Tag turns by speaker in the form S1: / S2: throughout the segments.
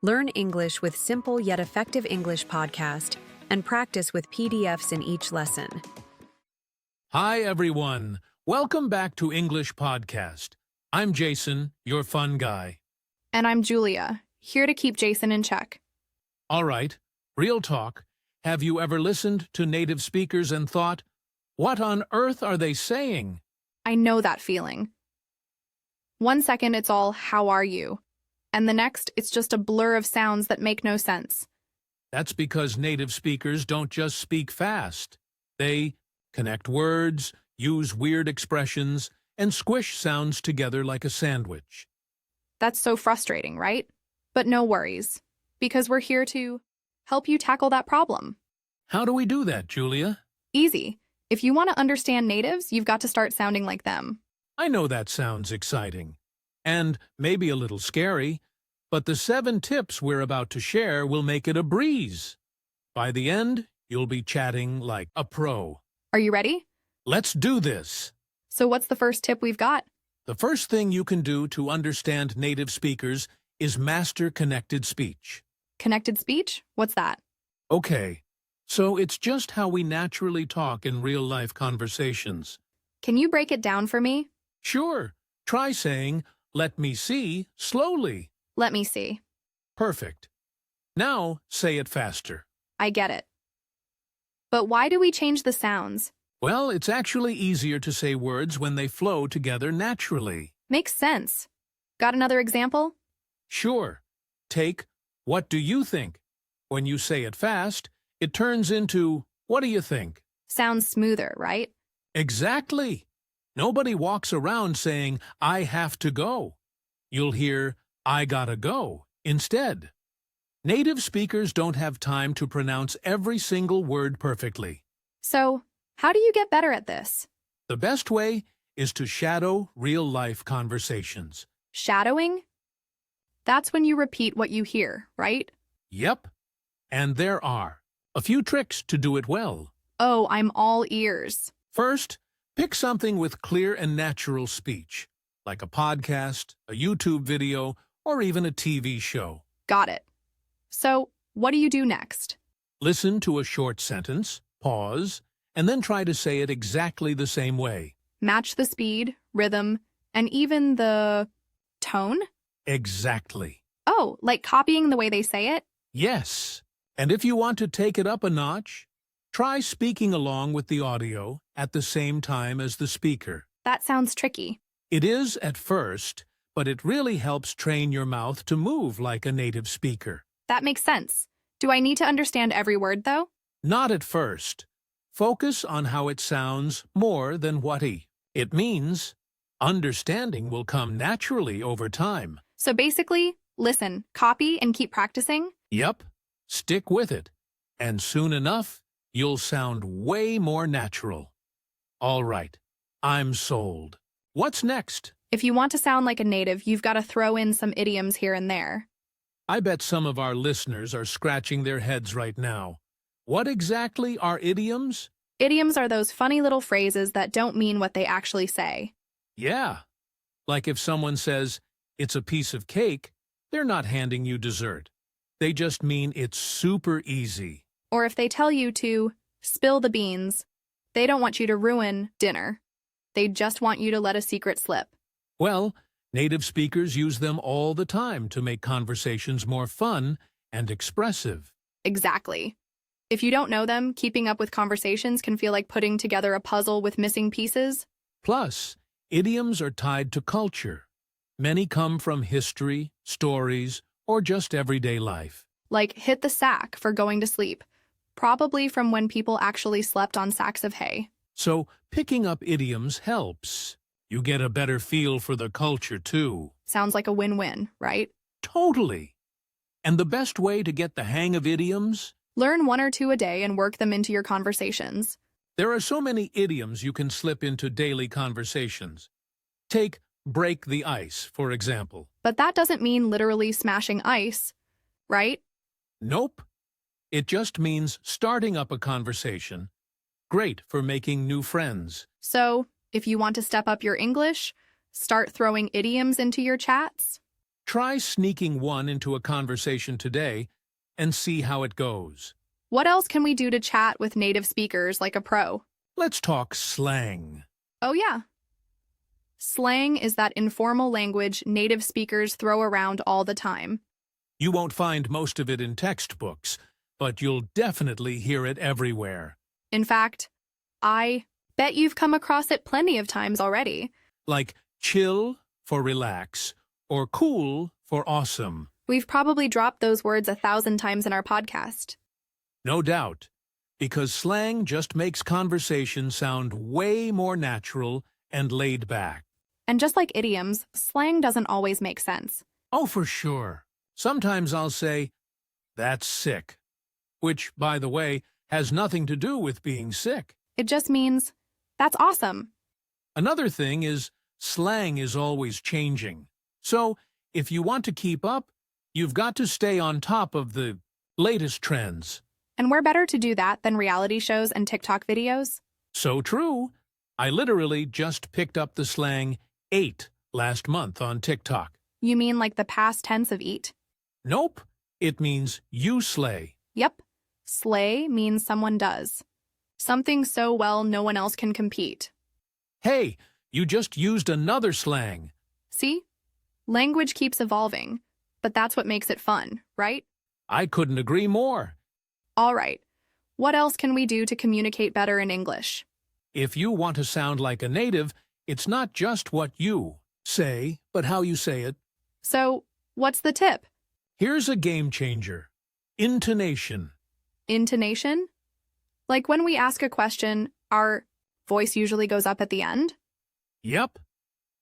S1: Learn English with simple yet effective English podcast and practice with PDFs in each lesson.
S2: Hi, everyone. Welcome back to English Podcast. I'm Jason, your fun guy.
S3: And I'm Julia, here to keep Jason in check.
S2: All right, real talk. Have you ever listened to native speakers and thought, what on earth are they saying?
S3: I know that feeling. 1 second it's all, how are you? And the next, it's just a blur of sounds that make no sense.
S2: That's because native speakers don't just speak fast. They connect words, use weird expressions, and squish sounds together like a sandwich.
S3: That's so frustrating, right? But no worries, because we're here to help you tackle that problem.
S2: How do we do that, Julia?
S3: Easy. If you want to understand natives, you've got to start sounding like them.
S2: I know that sounds exciting, and maybe a little scary, but the 7 tips we're about to share will make it a breeze. By the end, you'll be chatting like a pro.
S3: Are you ready?
S2: Let's do this.
S3: So what's the first tip we've got?
S2: The first thing you can do to understand native speakers is master connected speech.
S3: Connected speech? What's that?
S2: Okay, so it's just how we naturally talk in real-life conversations.
S3: Can you break it down for me?
S2: Sure, try saying, "Let me see," slowly.
S3: Let me see.
S2: Perfect. Now say it faster.
S3: I get it. But why do we change the sounds?
S2: Well, it's actually easier to say words when they flow together naturally.
S3: Makes sense. Got another example?
S2: Sure. Take, "What do you think?" When you say it fast, it turns into, "What do you think?"
S3: Sounds smoother, right?
S2: Exactly. Nobody walks around saying, "I have to go." You'll hear, "I gotta go," instead. Native speakers don't have time to pronounce every single word perfectly.
S3: So, how do you get better at this?
S2: The best way is to shadow real-life conversations.
S3: Shadowing? That's when you repeat what you hear, right?
S2: Yep. And there are a few tricks to do it well.
S3: Oh, I'm all ears.
S2: First, pick something with clear and natural speech, like a podcast, a YouTube video, or even a TV show.
S3: Got it. So, what do you do next?
S2: Listen to a short sentence, pause, and then try to say it exactly the same way.
S3: Match the speed, rhythm, and even the tone?
S2: Exactly.
S3: Oh, like copying the way they say it?
S2: Yes. And if you want to take it up a notch, try speaking along with the audio at the same time as the speaker.
S3: That sounds tricky.
S2: It is at first, but it really helps train your mouth to move like a native speaker.
S3: That makes sense. Do I need to understand every word, though?
S2: Not at first. Focus on how it sounds more than what it means. Understanding will come naturally over time.
S3: So basically, listen, copy, and keep practicing?
S2: Yep. Stick with it. And soon enough, you'll sound way more natural. All right. I'm sold. What's next?
S3: If you want to sound like a native, you've got to throw in some idioms here and there.
S2: I bet some of our listeners are scratching their heads right now. What exactly are idioms?
S3: Idioms are those funny little phrases that don't mean what they actually say.
S2: Yeah. Like if someone says, "It's a piece of cake," they're not handing you dessert. They just mean it's super easy.
S3: Or if they tell you to spill the beans, they don't want you to ruin dinner. They just want you to let a secret slip.
S2: Well, native speakers use them all the time to make conversations more fun and expressive.
S3: Exactly. If you don't know them, keeping up with conversations can feel like putting together a puzzle with missing pieces.
S2: Plus, idioms are tied to culture. Many come from history, stories, or just everyday life.
S3: Like hit the sack for going to sleep, probably from when people actually slept on sacks of hay.
S2: So, picking up idioms helps. You get a better feel for the culture, too.
S3: Sounds like a win-win, right?
S2: Totally. And the best way to get the hang of idioms?
S3: Learn 1 or 2 a day and work them into your conversations.
S2: There are so many idioms you can slip into daily conversations. Take break the ice, for example.
S3: But that doesn't mean literally smashing ice, right?
S2: Nope. It just means starting up a conversation. Great for making new friends.
S3: So, if you want to step up your English, start throwing idioms into your chats.
S2: Try sneaking one into a conversation today and see how it goes.
S3: What else can we do to chat with native speakers like a pro?
S2: Let's talk slang.
S3: Oh, yeah. Slang is that informal language native speakers throw around all the time.
S2: You won't find most of it in textbooks, but you'll definitely hear it everywhere.
S3: In fact, I bet you've come across it plenty of times already.
S2: Like chill for relax, or cool for awesome.
S3: We've probably dropped those words 1,000 times in our podcast.
S2: No doubt, because slang just makes conversation sound way more natural and laid back.
S3: And just like idioms, slang doesn't always make sense.
S2: Oh, for sure. Sometimes I'll say, "That's sick," which, by the way, has nothing to do with being sick.
S3: It just means, that's awesome.
S2: Another thing is slang is always changing. So, if you want to keep up, you've got to stay on top of the latest trends.
S3: And we're better to do that than reality shows and TikTok videos.
S2: So true. I literally just picked up the slang ate last month on TikTok.
S3: You mean like the past tense of eat?
S2: Nope. It means you slay.
S3: Yep. Slay means someone does. Something so well no one else can compete.
S2: Hey, you just used another slang.
S3: See? Language keeps evolving, but that's what makes it fun, right?
S2: I couldn't agree more.
S3: All right. What else can we do to communicate better in English?
S2: If you want to sound like a native, it's not just what you say, but how you say it.
S3: So, what's the tip?
S2: Here's a game changer. Intonation.
S3: Intonation? Like when we ask a question, our voice usually goes up at the end?
S2: Yep.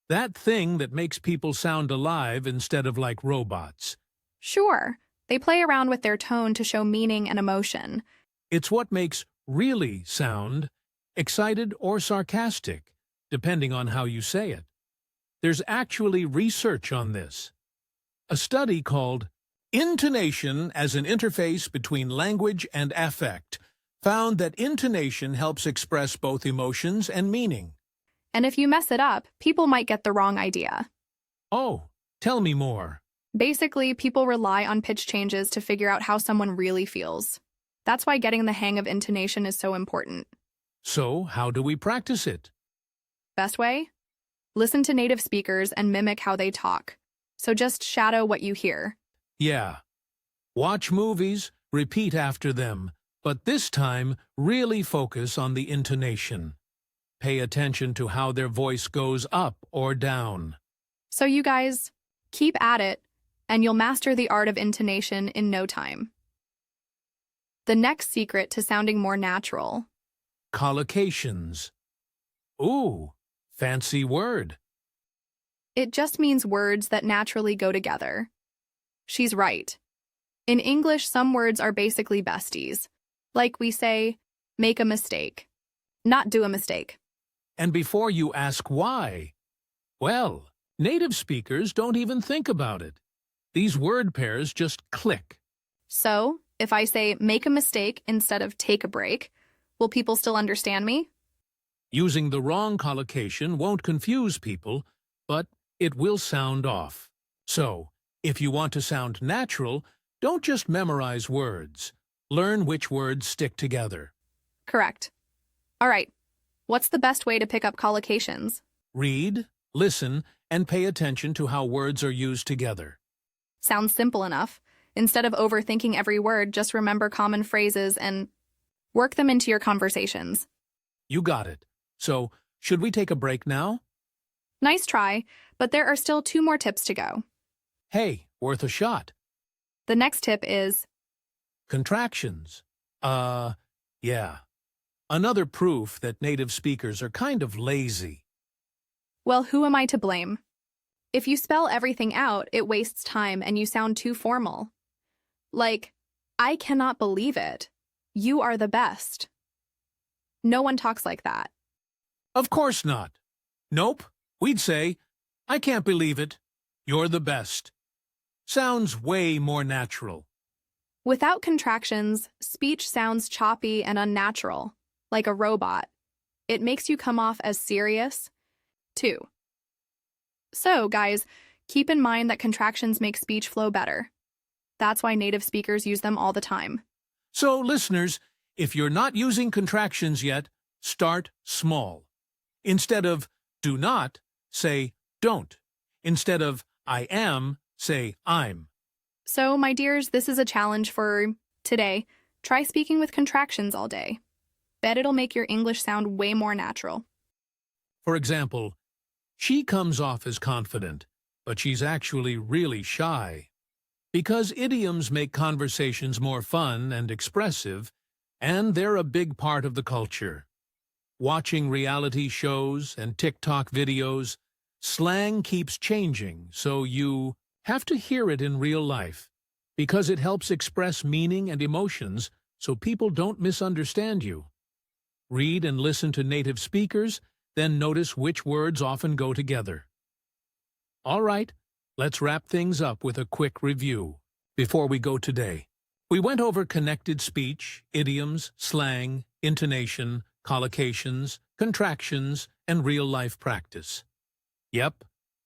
S2: That thing that makes people sound alive instead of like robots.
S3: Sure. They play around with their tone to show meaning and emotion.
S2: It's what makes really sound excited or sarcastic, depending on how you say it. There's actually research on this. A study called Intonation as an Interface Between Language and Affect found that intonation helps express both emotions and meaning.
S3: And if you mess it up, people might get the wrong idea.
S2: Oh, tell me more.
S3: Basically, people rely on pitch changes to figure out how someone really feels. That's why getting the hang of intonation is so important.
S2: So, how do we practice it?
S3: Best way? Listen to native speakers and mimic how they talk. So just shadow what you hear.
S2: Yeah. Watch movies, repeat after them, but this time really focus on the intonation. Pay attention to how their voice goes up or down.
S3: So you guys, keep at it, and you'll master the art of intonation in no time. The next secret to sounding more natural.
S2: Collocations. Ooh, fancy word.
S3: It just means words that naturally go together. She's right. In English, some words are basically besties. Like we say, make a mistake, not do a mistake.
S2: And before you ask why, well, native speakers don't even think about it. These word pairs just click.
S3: So, if I say make a mistake instead of take a break, will people still understand me?
S2: Using the wrong collocation won't confuse people, but it will sound off. So, if you want to sound natural, don't just memorize words. Learn which words stick together.
S3: Correct. All right. What's the best way to pick up collocations?
S2: Read, listen, and pay attention to how words are used together.
S3: Sounds simple enough. Instead of overthinking every word, just remember common phrases and work them into your conversations.
S2: You got it. So, should we take a break now?
S3: Nice try, but there are still 2 more tips to go.
S2: Hey, worth a shot.
S3: The next tip is
S2: Contractions. Yeah. Another proof that native speakers are kind of lazy.
S3: well, who am I to blame? If you spell everything out, it wastes time and you sound too formal. Like, I cannot believe it. You are the best. No one talks like that.
S2: Of course not. Nope. We'd say, I can't believe it. You're the best. Sounds way more natural.
S3: Without contractions, speech sounds choppy and unnatural, like a robot. It makes you come off as serious, too. So, guys, Keep in mind that contractions make speech flow better. That's why native speakers use them all the time.
S2: So, listeners, if you're not using contractions yet, start small. Instead of do not, say don't. Instead of I am, say I'm.
S3: So, my dears, this is a challenge for today. Try speaking with contractions all day. Bet it'll make your English sound way more natural.
S2: For example, she comes off as confident, but she's actually really shy. Because idioms make conversations more fun and expressive, and they're a big part of the culture. Watching reality shows and TikTok videos, slang keeps changing, so you have to hear it in real life, because it helps express meaning and emotions so people don't misunderstand you. Read and listen to native speakers, then notice which words often go together. All right, let's wrap things up with a quick review. Before we go today, we went over connected speech, idioms, slang, intonation, collocations, contractions, and real-life practice. Yep,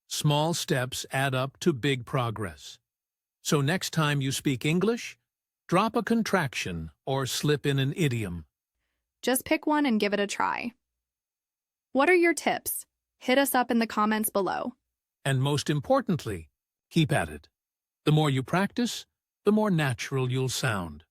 S2: small steps add up to big progress. So next time you speak English, drop a contraction or slip in an idiom.
S3: Just pick one and give it a try. What are your tips? Hit us up in the comments below.
S2: And most importantly, keep at it. The more you practice, the more natural you'll sound.